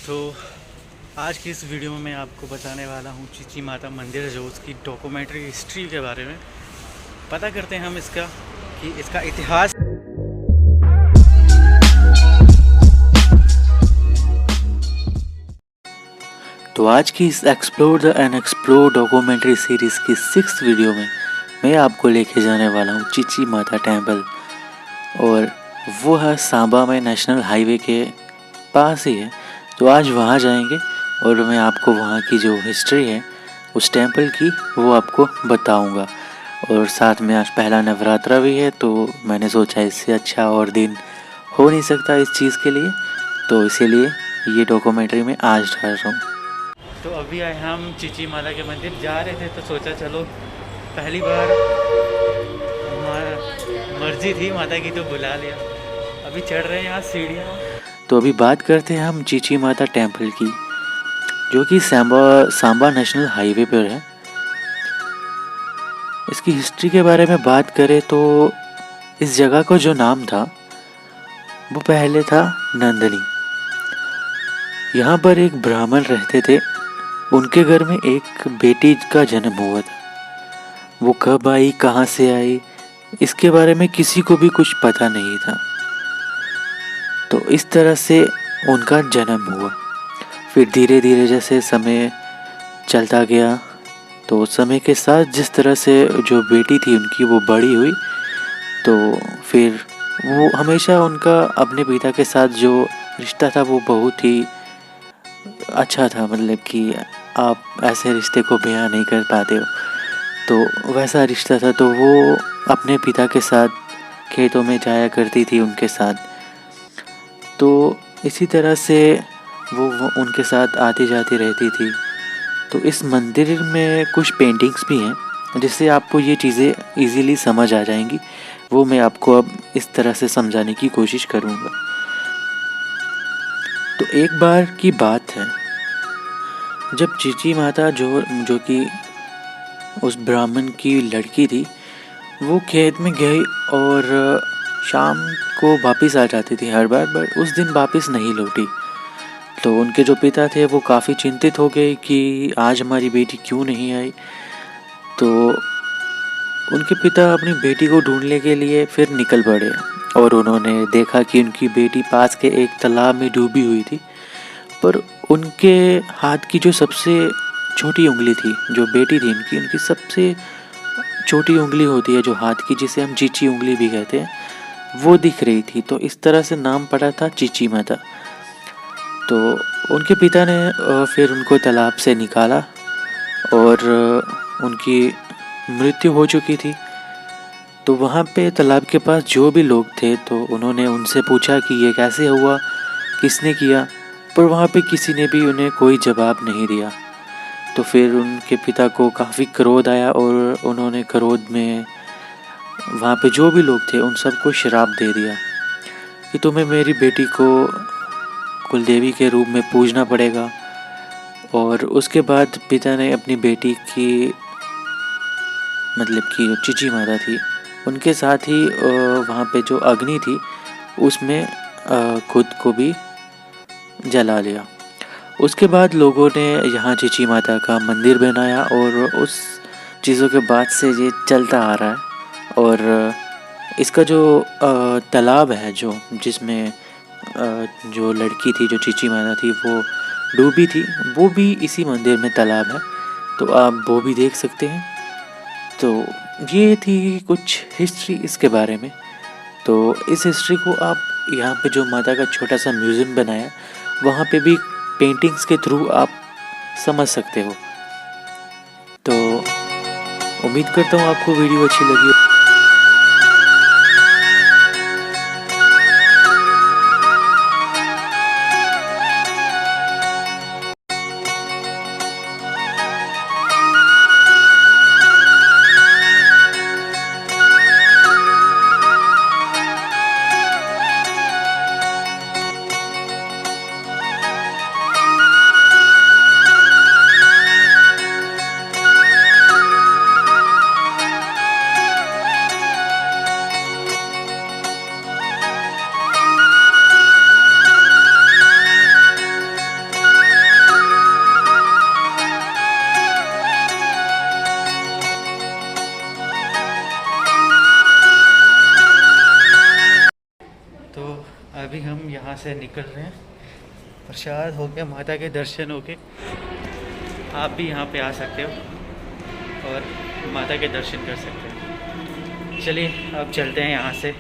तो आज की इस वीडियो में मैं आपको बताने वाला हूँ चीची माता मंदिर, जो उसकी डॉक्यूमेंट्री हिस्ट्री के बारे में पता करते हैं हम इसका इतिहास। तो आज की इस explore the end explore documentary series की 6th वीडियो में मैं आपको लेके जाने वाला हूँ चीची माता टेम्पल, और वो है सांबा में नेशनल हाईवे के पास ही है। तो आज वहाँ जाएंगे और मैं आपको वहाँ की जो हिस्ट्री है उस टेम्पल की वो आपको बताऊँगा। और साथ में आज पहला नवरात्रा भी है, तो मैंने सोचा इससे अच्छा और दिन हो नहीं सकता इस चीज़ के लिए, तो इसीलिए ये डॉक्यूमेंट्री में आज डाल रहा हूँ। तो अभी आए हम चीची माता के मंदिर जा रहे थे, तो सोचा चलो पहली बार मर्जी थी माता की तो बुला लिया। अभी चढ़ रहे हैं यहाँ सीढ़ियाँ। तो अभी बात करते हैं हम चीची माता टेम्पल की, जो कि सांबा नेशनल हाईवे पर है। इसकी हिस्ट्री के बारे में बात करें तो इस जगह का जो नाम था वो पहले था नंदनी। यहाँ पर एक ब्राह्मण रहते थे, उनके घर में एक बेटी का जन्म हुआ था। वो कब आई, कहाँ से आई, इसके बारे में किसी को भी कुछ पता नहीं था। तो इस तरह से उनका जन्म हुआ। फिर धीरे धीरे जैसे समय चलता गया, तो समय के साथ जिस तरह से जो बेटी थी उनकी वो बड़ी हुई, तो फिर वो हमेशा उनका अपने पिता के साथ जो रिश्ता था वो बहुत ही अच्छा था। मतलब कि आप ऐसे रिश्ते को बयां नहीं कर पाते हो, तो वैसा रिश्ता था। तो वो अपने पिता के साथ खेतों में जाया करती थी उनके साथ। तो इसी तरह से वो उनके साथ आती जाती रहती थी। तो इस मंदिर में कुछ पेंटिंग्स भी हैं जिससे आपको ये चीज़ें इजीली समझ आ जाएंगी। वो मैं आपको अब इस तरह से समझाने की कोशिश करूँगा। तो एक बार की बात है, जब चीची माता जो कि उस ब्राह्मण की लड़की थी, वो खेत में गई और शाम को वापस आ जाती थी हर बार, बट उस दिन वापस नहीं लौटी। तो उनके जो पिता थे वो काफ़ी चिंतित हो गए कि आज हमारी बेटी क्यों नहीं आई। तो उनके पिता अपनी बेटी को ढूंढने के लिए फिर निकल पड़े, और उन्होंने देखा कि उनकी बेटी पास के एक तालाब में डूबी हुई थी। पर उनके हाथ की जो सबसे छोटी उंगली थी, जो बेटी थी उनकी सबसे छोटी उंगली होती है जो हाथ की, जिसे हम चीची उंगली भी कहते हैं, वो दिख रही थी। तो इस तरह से नाम पड़ा था चीची माता। तो उनके पिता ने फिर उनको तालाब से निकाला, और उनकी मृत्यु हो चुकी थी। तो वहाँ पे तालाब के पास जो भी लोग थे, तो उन्होंने उनसे पूछा कि ये कैसे हुआ, किसने किया, पर वहाँ पे किसी ने भी उन्हें कोई जवाब नहीं दिया। तो फिर उनके पिता को काफ़ी क्रोध आया, और उन्होंने क्रोध में वहाँ पे जो भी लोग थे उन सबको श्राप दे दिया कि तुम्हें मेरी बेटी को कुलदेवी के रूप में पूजना पड़ेगा। और उसके बाद पिता ने अपनी बेटी की, मतलब कि जो चीची माता थी, उनके साथ ही वहाँ पे जो अग्नि थी उसमें खुद को भी जला लिया। उसके बाद लोगों ने यहाँ चीची माता का मंदिर बनाया, और उस चीज़ों के बाद से ये चलता आ रहा है। और इसका जो तालाब है जो जिसमें जो लड़की थी, जो चीची माता थी, वो डूबी थी, वो भी इसी मंदिर में तालाब है, तो आप वो भी देख सकते हैं। तो ये थी कुछ हिस्ट्री इसके बारे में। तो इस हिस्ट्री को आप यहाँ पे जो माता का छोटा सा म्यूज़ियम बनाया, वहाँ पे भी पेंटिंग्स के थ्रू आप समझ सकते हो। तो उम्मीद करता हूँ आपको वीडियो अच्छी लगी हो। अभी हम यहाँ से निकल रहे हैं। प्रसाद हो गया, माता के दर्शन हो गए। आप भी यहाँ पे आ सकते हो और माता के दर्शन कर सकते हो। चलिए अब चलते हैं यहाँ से।